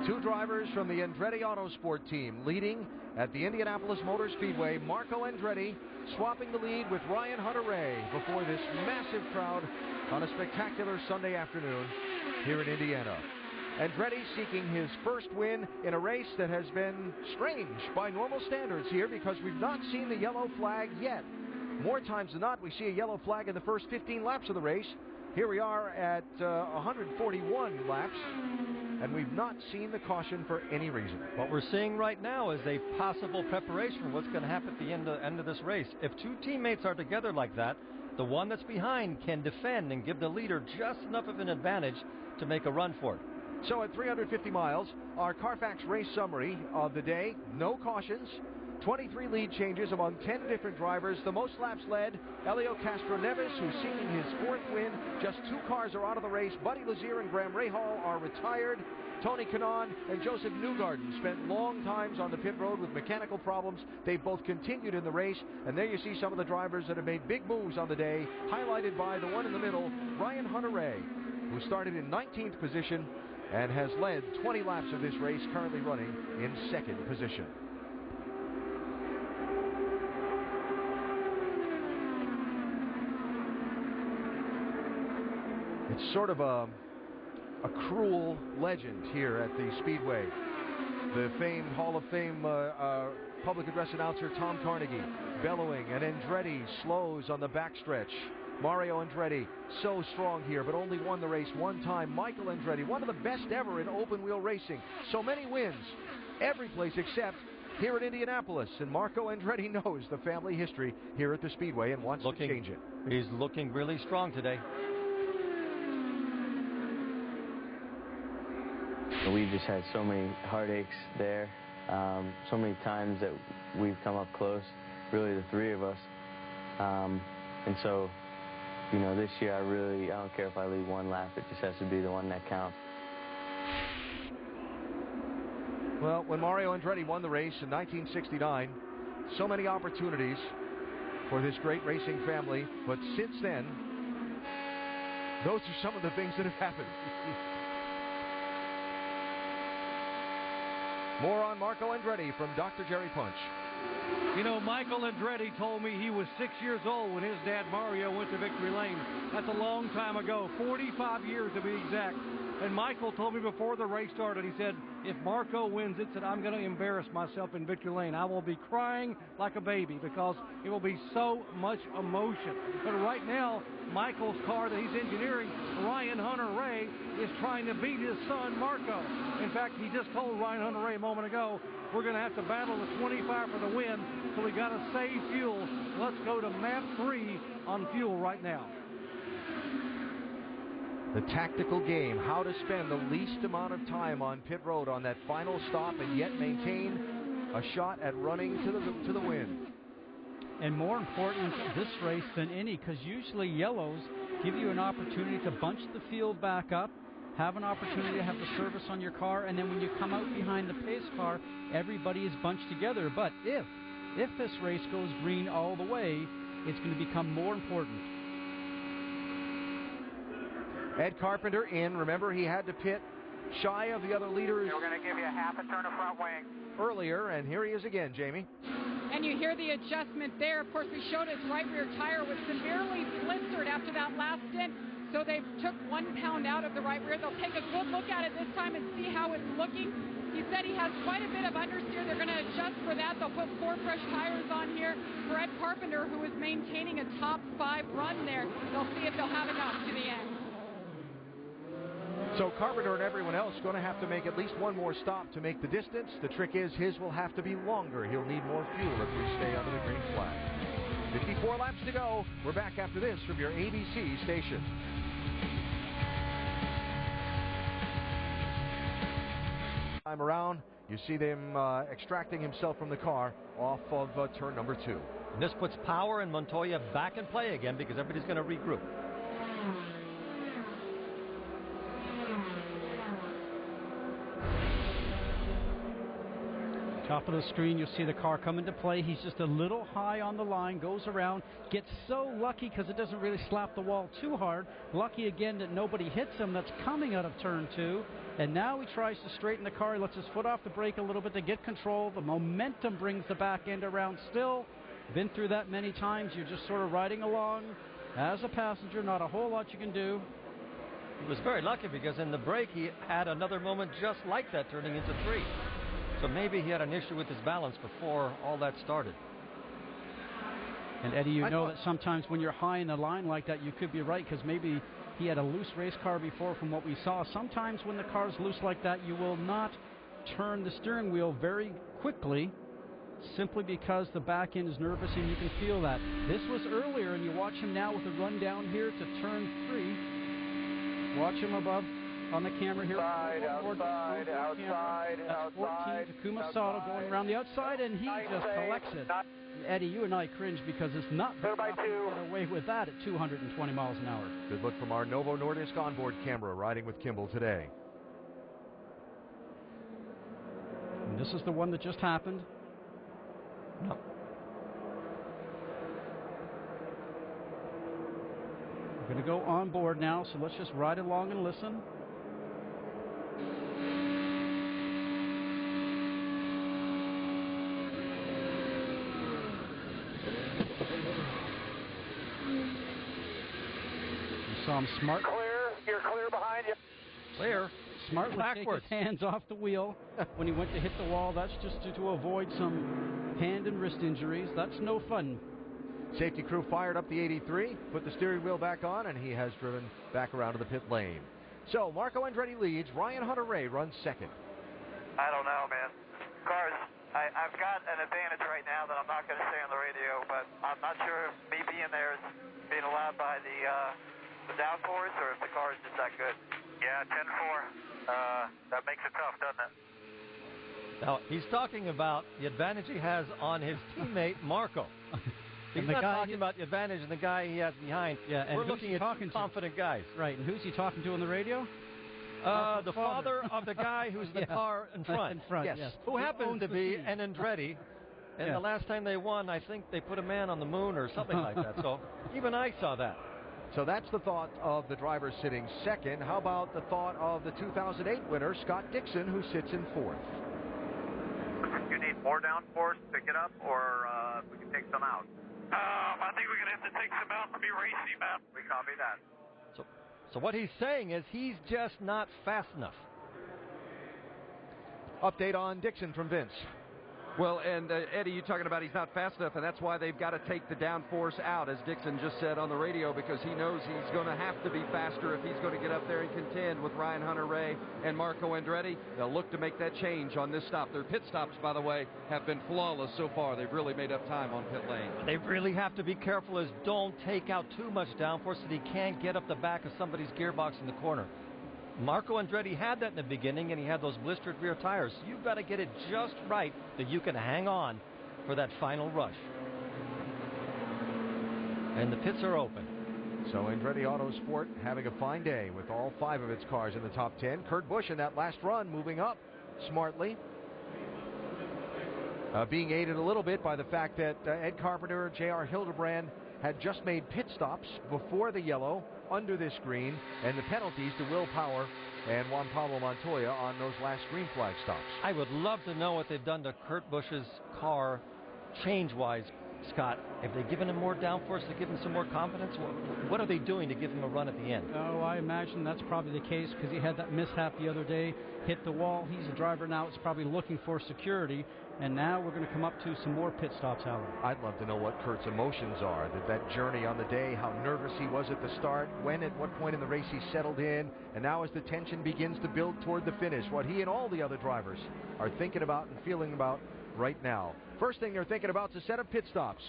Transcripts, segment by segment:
Two drivers from the Andretti Autosport team leading at the Indianapolis Motor Speedway. Marco Andretti swapping the lead with Ryan Hunter-Reay before this massive crowd on a spectacular Sunday afternoon here in Indiana. Andretti seeking his first win in a race that has been strange by normal standards here because we've not seen the yellow flag yet. More times than not, we see a yellow flag in the first 15 laps of the race. Here we are at 141 laps, and we've not seen the caution for any reason. What we're seeing right now is a possible preparation for what's going to happen at the end of this race. If two teammates are together like that, the one that's behind can defend and give the leader just enough of an advantage to make a run for it. So at 350 miles, our Carfax race summary of the day, no cautions, 23 lead changes among 10 different drivers. The most laps led, Helio Castroneves, who's seeking his fourth win. Just two cars are out of the race. Buddy Lazier and Graham Rahal are retired. Tony Kanaan and Joseph Newgarden spent long times on the pit road with mechanical problems. They've both continued in the race, and there you see some of the drivers that have made big moves on the day, highlighted by the one in the middle, Ryan Hunter-Reay, who started in 19th position and has led 20 laps of this race, currently running in second position. It's sort of a cruel legend here at the Speedway. The famed Hall of Fame public address announcer Tom Carnegie bellowing, and Andretti slows on the backstretch. Mario Andretti, so strong here, but only won the race one time. Michael Andretti, one of the best ever in open-wheel racing. So many wins, every place except here in Indianapolis. And Marco Andretti knows the family history here at the Speedway and wants to change it. He's looking really strong today. We've just had so many heartaches there, so many times that we've come up close, really the three of us. And so, you know, this year I don't care if I lead one lap, it just has to be the one that counts. Well, when Mario Andretti won the race in 1969, so many opportunities for this great racing family, but since then, those are some of the things that have happened. More on Marco Andretti from Dr. Jerry Punch. You know, Michael Andretti told me he was 6 years old when his dad Mario went to Victory Lane. That's a long time ago, 45 years to be exact. And Michael told me before the race started, he said, if Marco wins it, said, I'm going to embarrass myself in Victory Lane. I will be crying like a baby because it will be so much emotion. But right now, Michael's car that he's engineering, Ryan Hunter-Reay, is trying to beat his son, Marco. In fact, he just told Ryan Hunter-Reay a moment ago, we're going to have to battle the 25 for the win, so we got to save fuel. Let's go to map 3 on fuel right now. The tactical game, how to spend the least amount of time on pit road on that final stop and yet maintain a shot at running to the win. And more important this race than any, because usually yellows give you an opportunity to bunch the field back up, have an opportunity to have the service on your car, and then when you come out behind the pace car, everybody is bunched together. But if this race goes green all the way, it's going to become more important. Ed Carpenter in. Remember, he had to pit shy of the other leaders. We're going to give you a half a turn of front wing. Earlier, and here he is again, Jamie. And you hear the adjustment there. Of course, we showed his right rear tire was severely blistered after that last stint. So they took 1 pound out of the right rear. They'll take a good look at it this time and see how it's looking. He said he has quite a bit of understeer. They're going to adjust for that. They'll put 4 fresh tires on here for Ed Carpenter, who is maintaining a top 5 run there. They'll see if they'll have enough to the end. So Carpenter and everyone else going to have to make at least one more stop to make the distance. The trick is his will have to be longer. He'll need more fuel if we stay under the green flag. 54 laps to go. We're back after this from your ABC station. Time around, you see them extracting himself from the car off of turn number 2. And this puts Power and Montoya back in play again because everybody's going to regroup. Top of the screen, you'll see the car come into play. He's just a little high on the line, goes around, gets so lucky because it doesn't really slap the wall too hard. Lucky again that nobody hits him. That's coming out of turn 2. And now he tries to straighten the car. He lets his foot off the brake a little bit to get control. The momentum brings the back end around still. Been through that many times. You're just sort of riding along as a passenger. Not a whole lot you can do. He was very lucky because in the break he had another moment just like that, turning into 3. So maybe he had an issue with his balance before all that started. And Eddie, you know that sometimes when you're high in the line like that, you could be right, because maybe he had a loose race car before from what we saw. Sometimes when the car's loose like that, you will not turn the steering wheel very quickly, simply because the back end is nervous and you can feel that. This was earlier, and you watch him now with a run down here to turn 3. Watch him above on the camera here. Outside. That's 14, Takuma Sato going around the outside, and he just collects it. Eddie, you and I cringe because it's not very often to get away with that at 220 miles an hour. Good look from our Novo Nordisk onboard camera riding with Kimball today. And this is the one that just happened. No. We're going to go on board now, so let's just ride along and listen. You saw him smart. Clear. You're clear behind you. Clear. Smart would take his hands off the wheel when he went to hit the wall. That's just to avoid some hand and wrist injuries. That's no fun. Safety crew fired up the 83, put the steering wheel back on, and he has driven back around to the pit lane. So Marco Andretti leads. Ryan Hunter-Reay runs second. I don't know, man. Cars, I've got an advantage right now that I'm not going to say on the radio, but I'm not sure if me being there is being allowed by the downforce or if the car is just that good. Yeah, 10-4. That makes it tough, doesn't it? Now, he's talking about the advantage he has on his teammate, Marco. He's not talking about the advantage in the guy he has behind. Yeah, and we're looking at confident guys. Right, and who's he talking to on the radio? The father of the guy who's the car in front. In front, yes. yes. Who happens to be an Andretti. And the last time they won, I think they put a man on the moon or something like that. So even I saw that. So that's the thought of the driver sitting second. How about the thought of the 2008 winner, Scott Dixon, who sits in fourth? You need more downforce to pick it up, or we can take some out? I think we're going to have to take some out to be racy, man. We copy that. So what he's saying is he's just not fast enough. Update on Dixon from Vince. Well, and Eddie, you're talking about he's not fast enough, and that's why they've got to take the downforce out, as Dixon just said on the radio, because he knows he's going to have to be faster if he's going to get up there and contend with Ryan Hunter-Reay and Marco Andretti. They'll look to make that change on this stop. Their pit stops, by the way, have been flawless so far. They've really made up time on pit lane. They really have to be careful as don't take out too much downforce that he can't get up the back of somebody's gearbox in the corner. Marco Andretti had that in the beginning, and he had those blistered rear tires. So you've got to get it just right that you can hang on for that final rush. And the pits are open. So Andretti Autosport having a fine day with all 5 of its cars in the top 10. Kurt Busch in that last run moving up smartly. Being aided a little bit by the fact that Ed Carpenter, J.R. Hildebrand had just made pit stops before the yellow under this green, and the penalties to Will Power and Juan Pablo Montoya on those last green flag stops. I would love to know what they've done to Kurt Busch's car change-wise, Scott. Have they given him more downforce? They give him some more confidence? What are they doing to give him a run at the end? Oh, I imagine that's probably the case because he had that mishap the other day, hit the wall. He's a driver now. It's probably looking for security. And now we're going to come up to some more pit stops, Alan. I'd love to know what Kurt's emotions are, that journey on the day, how nervous he was at the start, at what point in the race he settled in, and now as the tension begins to build toward the finish, what he and all the other drivers are thinking about and feeling about right now. First thing they're thinking about is a set of pit stops.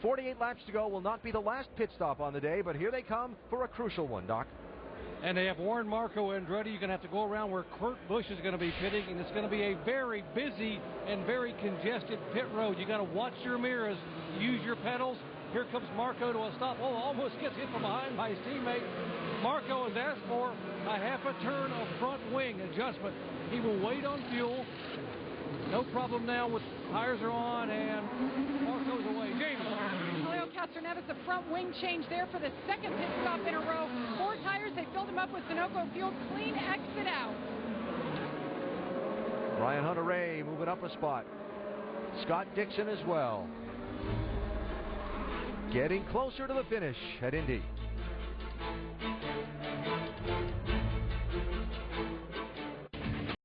48 laps to go will not be the last pit stop on the day, but here they come for a crucial one, Doc. And they have warned Marco Andretti you're going to have to go around where Kurt Busch is going to be pitting, and it's going to be a very busy and very congested pit road. You got to watch your mirrors, use your pedals. Here comes Marco to a stop. Oh, almost gets hit from behind by his teammate. Marco has asked for a half a turn of front wing adjustment. He will wait on fuel. No problem now with tires are on and car goes away. Jamie. Elio Castroneves, the front wing change there for the second pit stop in a row. 4 tires, they filled them up with Sunoco fuel. Clean exit out. Ryan Hunter-Reay moving up a spot. Scott Dixon as well. Getting closer to the finish at Indy.